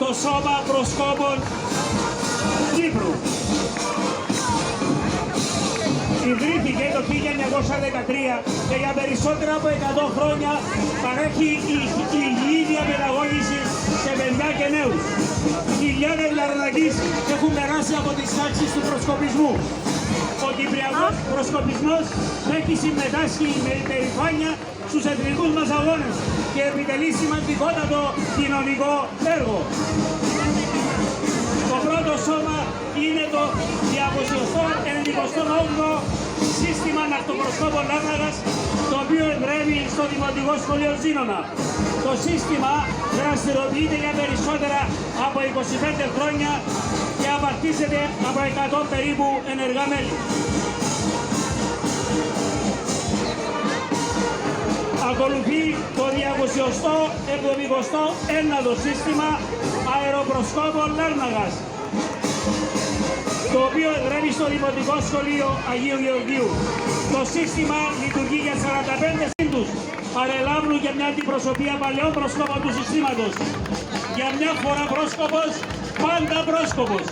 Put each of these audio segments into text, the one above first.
το Σώμα Προσκόπων Κύπρου. Ιδρύθηκε το 1913 και για περισσότερα από 100 χρόνια παρέχει υγιεινή παιδαγώγηση σε παιδιά και νέους. Χιλιάδες Λαρνακείς έχουν περάσει από τις τάξεις του προσκοπισμού. Ο Κυπριακός προσκοπισμός έχει συμμετάσχει με υπερηφάνεια στους εθνικούς μας αγώνες και επιτελεί σημαντικότατο κοινωνικό έργο. Το πρώτο σώμα είναι το 298ο σύστημα ναυτοπροσκόπων Λάρναγας, το οποίο εδρεύει στο Δημοτικό Σχολείο Ζήνονα. Το σύστημα δραστηριοποιείται για περισσότερα από 25 χρόνια και απαρτίζεται από 100 περίπου ενεργά μέλη. Ακολουθεί το 279ο σύστημα αεροπροσκόπων Λάρναγας, το οποίο εδρεύει στο Δημοτικό Σχολείο Αγίου Γεωργίου. Το σύστημα λειτουργεί για 45 σύντους. Παρελάβουν και μια αντιπροσωπεία παλαιών προσκόπων του συστήματος. Για μια φορά πρόσκοπος, πάντα πρόσκοπος.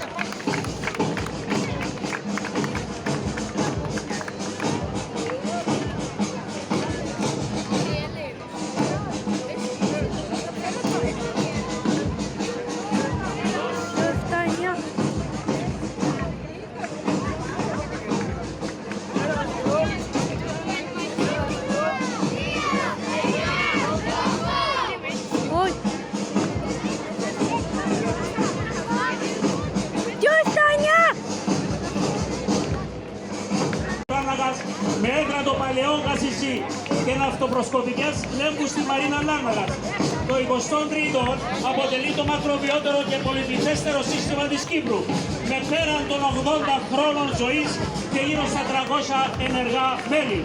Με έδρα παλαιών γασισί και ναυτοπροσκοπικές λέμβους στη Μαρίνα Λάρναγας. Το 23ο αποτελεί το μακροβιότερο και πολυπληθέστερο σύστημα της Κύπρου, με πέραν των 80 χρόνων ζωής και γύρω στα 300 ενεργά μέλη.